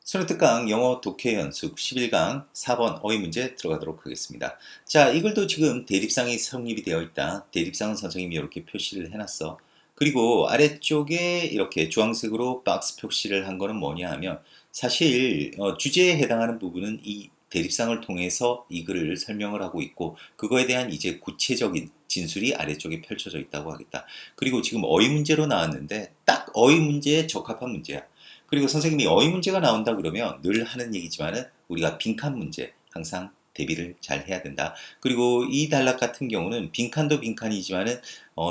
소네트강 영어 독해 연습 11강 4번 어휘 문제 들어가도록 하겠습니다. 자, 이글도 지금 대립상이 성립이 되어 있다. 대립상은 선생님이 이렇게 표시를 해놨어. 그리고 아래쪽에 이렇게 주황색으로 박스 표시를 한 거는 뭐냐 하면 사실 주제에 해당하는 부분은 이 대립상을 통해서 이 글을 설명을 하고 있고 그거에 대한 이제 구체적인 진술이 아래쪽에 펼쳐져 있다고 하겠다. 그리고 지금 어휘 문제로 나왔는데 딱 어휘 문제에 적합한 문제야. 그리고 선생님이 어휘 문제가 나온다 그러면 늘 하는 얘기지만은 우리가 빈칸 문제 항상 대비를 잘 해야 된다. 그리고 이 단락 같은 경우는 빈칸도 빈칸이지만은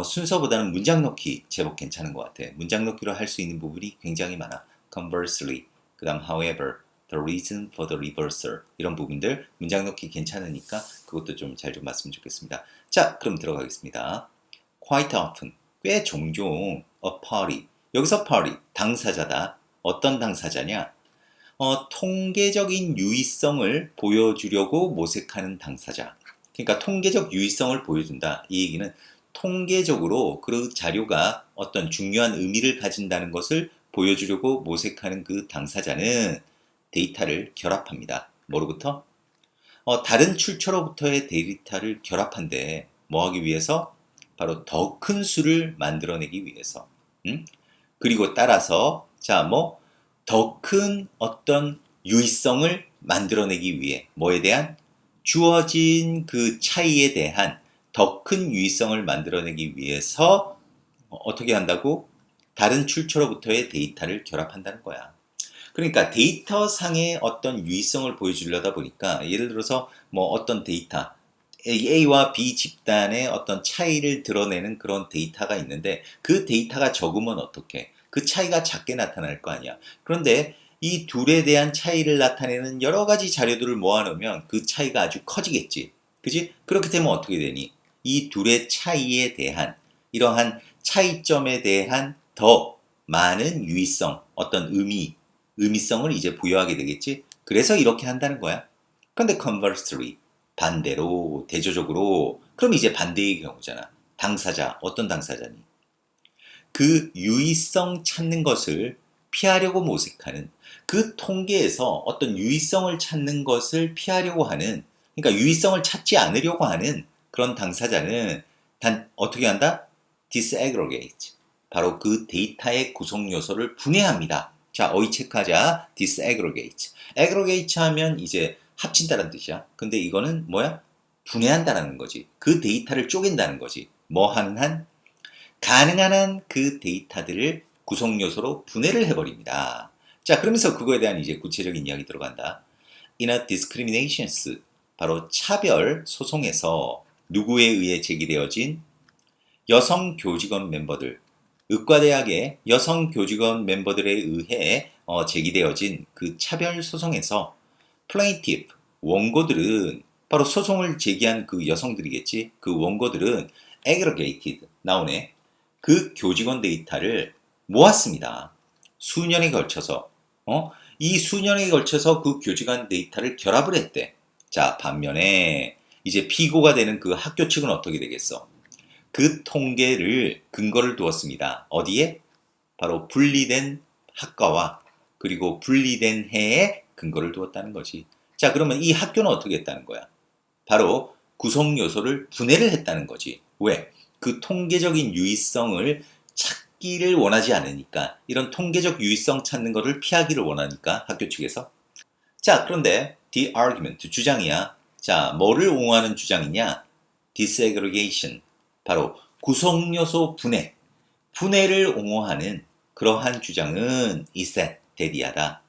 순서보다는 문장 넣기 제법 괜찮은 것 같아. 문장 넣기로 할 수 있는 부분이 굉장히 많아. Conversely, 그다음 however, the reason for the reversal 이런 부분들 문장 넣기 괜찮으니까 그것도 좀 잘 좀 봤으면 좋겠습니다. 자, 그럼 들어가겠습니다. Quite often, 꽤 종종 a party, 여기서 party, 당사자다. 어떤 당사자냐? 통계적인 유의성을 보여주려고 모색하는 당사자. 그러니까 통계적 유의성을 보여준다. 이 얘기는 통계적으로 그 자료가 어떤 중요한 의미를 가진다는 것을 보여주려고 모색하는 그 당사자는 데이터를 결합합니다. 뭐로부터? 다른 출처로부터의 데이터를 결합한데 뭐 하기 위해서? 바로 더 큰 수를 만들어내기 위해서. 음? 그리고 따라서 더 큰 어떤 유의성을 만들어내기 위해 뭐에 대한 주어진 그 차이에 대한 더 큰 유의성을 만들어내기 위해서 어떻게 한다고? 다른 출처로부터의 데이터를 결합한다는 거야. 그러니까 데이터상의 어떤 유의성을 보여주려다 보니까 예를 들어서 뭐 어떤 데이터 A와 B 집단의 어떤 차이를 드러내는 그런 데이터가 있는데 그 데이터가 적으면 어떻게? 그 차이가 작게 나타날 거 아니야. 그런데 이 둘에 대한 차이를 나타내는 여러 가지 자료들을 모아놓으면 그 차이가 아주 커지겠지. 그지? 그렇게 되면 어떻게 되니? 이 둘의 차이에 대한 이러한 차이점에 대한 더 많은 유의성, 어떤 의미성을 이제 부여하게 되겠지. 그래서 이렇게 한다는 거야. 근데 conversely, 반대로, 대조적으로, 그럼 이제 반대의 경우잖아. 당사자, 어떤 당사자니? 그 유의성 찾는 것을 피하려고 모색하는 그 통계에서 어떤 유의성을 찾는 것을 피하려고 하는, 그러니까 유의성을 찾지 않으려고 하는 그런 당사자는 단 어떻게 한다? disaggregate. 바로 그 데이터의 구성 요소를 분해합니다. 자, 어휘 체크하자. disaggregate. aggregate 하면 이제 합친다는 뜻이야. 근데 이거는 뭐야? 분해한다는 거지. 그 데이터를 쪼갠다는 거지. 뭐 하는 한? 가능한 한 그 데이터들을 구성 요소로 분해를 해버립니다. 자, 그러면서 그거에 대한 이제 구체적인 이야기 들어간다. In a discriminations, 바로 차별 소송에서 누구에 의해 제기되어진 여성 교직원 멤버들, 의과대학의 여성 교직원 멤버들에 의해 제기되어진 그 차별 소송에서 plaintiff, 원고들은 바로 소송을 제기한 그 여성들이겠지. 그 원고들은 aggregated, 나오네. 그 교직원 데이터를 모았습니다. 수년에 걸쳐서. 이 수년에 걸쳐서 그 교직원 데이터를 결합을 했대. 자, 반면에 이제 피고가 되는 그 학교 측은 어떻게 되겠어? 그 통계를 근거를 두었습니다. 어디에? 바로 분리된 학과와 그리고 분리된 해에 근거를 두었다는 거지. 자, 그러면 이 학교는 어떻게 했다는 거야? 바로 구성 요소를 분해를 했다는 거지. 왜? 그 통계적인 유의성을 찾기를 원하지 않으니까, 이런 통계적 유의성 찾는 것을 피하기를 원하니까 학교 측에서. 자, 그런데 the argument, 주장이야. 자, 뭐를 옹호하는 주장이냐? disaggregation, 바로 구성 요소 분해, 분해를 옹호하는 그러한 주장은 is that 대디하다.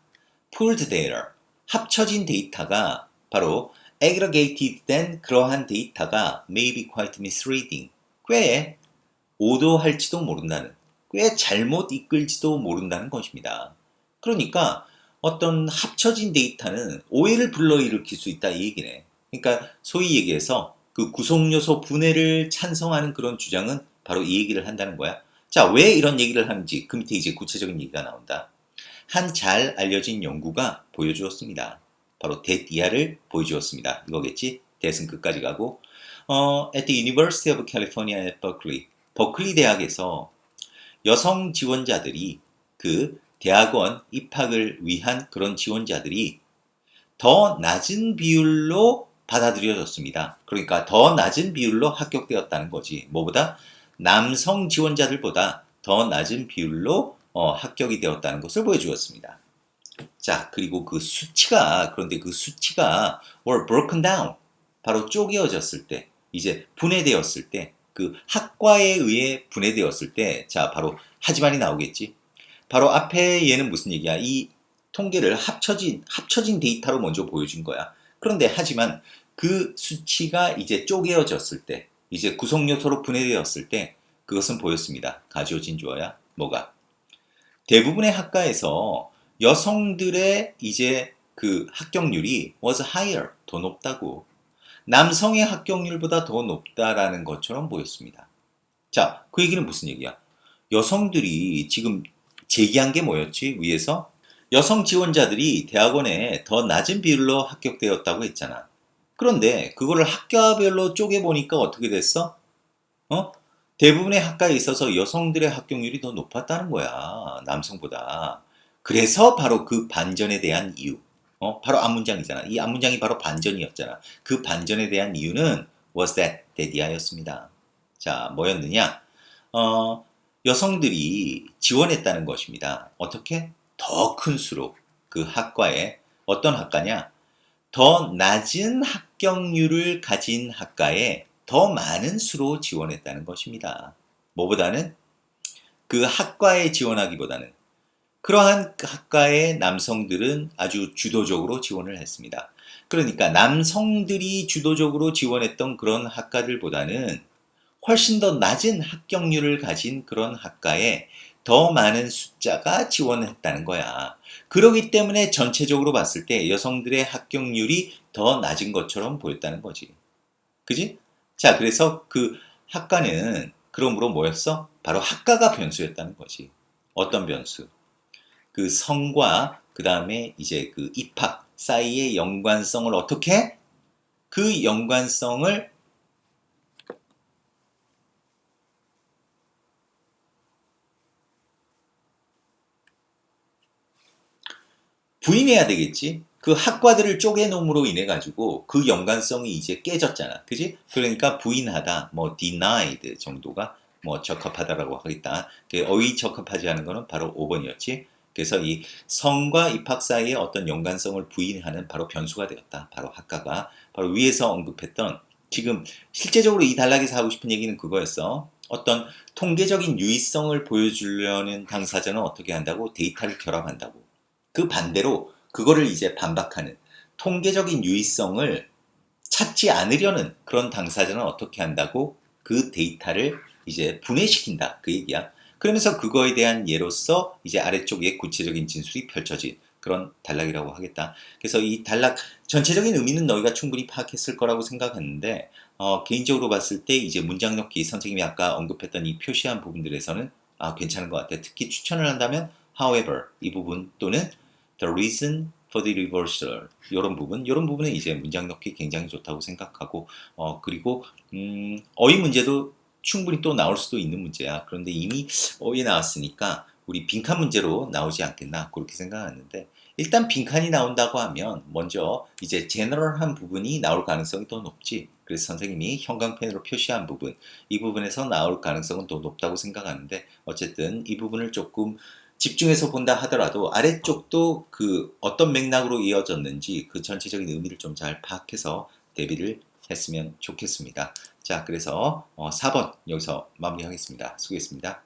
pooled data, 합쳐진 데이터가 바로 aggregated 된 그러한 데이터가 may be quite misleading, 꽤 오도할지도 모른다는, 꽤 잘못 이끌지도 모른다는 것입니다. 그러니까 어떤 합쳐진 데이터는 오해를 불러일으킬 수 있다 이 얘기네. 그러니까 소위 얘기해서 그 구성요소 분해를 찬성하는 그런 주장은 바로 이 얘기를 한다는 거야. 자, 왜 이런 얘기를 하는지 그 밑에 이제 구체적인 얘기가 나온다. 한 잘 알려진 연구가 보여주었습니다. 바로 대디아를 보여주었습니다. 이거겠지? 대승 끝까지 가고 at the University of California at Berkeley, 버클리 대학에서 여성 지원자들이 그 대학원 입학을 위한 그런 지원자들이 더 낮은 비율로 받아들여졌습니다. 그러니까 더 낮은 비율로 합격되었다는 거지. 뭐보다? 남성 지원자들보다 더 낮은 비율로 합격이 되었다는 것을 보여주었습니다. 자, 그리고 그런데 그 수치가 were broken down. 바로 쪼개어졌을 때, 이제 분해되었을 때, 그 학과에 의해 분해되었을 때, 자, 바로 하지만이 나오겠지. 바로 앞에 얘는 무슨 얘기야? 이 통계를 합쳐진 데이터로 먼저 보여준 거야. 그런데 하지만 그 수치가 이제 쪼개어졌을 때, 이제 구성 요소로 분해되었을 때, 그것은 보였습니다. 가지워진 주어야. 뭐가? 대부분의 학과에서 여성들의 이제 그 합격률이 was higher, 더 높다고. 남성의 합격률보다 더 높다라는 것처럼 보였습니다. 자, 그 얘기는 무슨 얘기야? 여성들이 지금 제기한 게 뭐였지? 위에서 여성 지원자들이 대학원에 더 낮은 비율로 합격되었다고 했잖아. 그런데 그거를 학과별로 쪼개보니까 어떻게 됐어? 어? 대부분의 학과에 있어서 여성들의 합격률이 더 높았다는 거야. 남성보다. 그래서 바로 그 반전에 대한 이유. 바로 앞문장이잖아. 이 앞문장이 바로 반전이었잖아. 그 반전에 대한 이유는 was that 대디아였습니다. 자, 뭐였느냐? 여성들이 지원했다는 것입니다. 어떻게? 더 큰 수로 그 학과에 어떤 학과냐? 더 낮은 합격률을 가진 학과에 더 많은 수로 지원했다는 것입니다. 뭐보다는 그 학과에 지원하기보다는 그러한 학과의 남성들은 아주 주도적으로 지원을 했습니다. 그러니까 남성들이 주도적으로 지원했던 그런 학과들보다는 훨씬 더 낮은 합격률을 가진 그런 학과에 더 많은 숫자가 지원했다는 거야. 그러기 때문에 전체적으로 봤을 때 여성들의 합격률이 더 낮은 것처럼 보였다는 거지. 그지? 자, 그래서 그 학과는 그러므로 뭐였어? 바로 학과가 변수였다는 거지. 어떤 변수? 그 성과 그 다음에 이제 그 입학 사이의 연관성을 어떻게? 그 연관성을 부인해야 되겠지. 그 학과들을 쪼개놓음으로 인해 가지고 그 연관성이 이제 깨졌잖아. 그지? 그러니까 부인하다, 뭐 denied 정도가 뭐 적합하다라고 하겠다. 어휘 적합하지 않은 거는 바로 5번이었지. 그래서 이 성과 입학 사이의 어떤 연관성을 부인하는 바로 변수가 되었다. 바로 학과가. 바로 위에서 언급했던 지금 실제적으로 이 단락에서 하고 싶은 얘기는 그거였어. 어떤 통계적인 유의성을 보여주려는 당사자는 어떻게 한다고? 데이터를 결합한다고. 그 반대로 그거를 이제 반박하는 통계적인 유의성을 찾지 않으려는 그런 당사자는 어떻게 한다고? 그 데이터를 이제 분해시킨다. 그 얘기야. 그러면서 그거에 대한 예로서 이제 아래쪽에 구체적인 진술이 펼쳐진 그런 단락이라고 하겠다. 그래서 이 단락 전체적인 의미는 너희가 충분히 파악했을 거라고 생각하는데 개인적으로 봤을 때 이제 문장 넣기 선생님이 아까 언급했던 이 표시한 부분들에서는 괜찮은 것 같아. 특히 추천을 한다면 however 이 부분 또는 the reason for the reversal 이런 부분은 이제 문장 넣기 굉장히 좋다고 생각하고 그리고 어휘 문제도 충분히 또 나올 수도 있는 문제야. 그런데 이미 어휘에 나왔으니까 우리 빈칸 문제로 나오지 않겠나 그렇게 생각하는데 일단 빈칸이 나온다고 하면 먼저 이제 제너럴한 부분이 나올 가능성이 더 높지. 그래서 선생님이 형광펜으로 표시한 부분 이 부분에서 나올 가능성은 더 높다고 생각하는데 어쨌든 이 부분을 조금 집중해서 본다 하더라도 아래쪽도 그 어떤 맥락으로 이어졌는지 그 전체적인 의미를 좀 잘 파악해서 대비를 했으면 좋겠습니다. 자, 그래서 4번 여기서 마무리하겠습니다. 수고했습니다.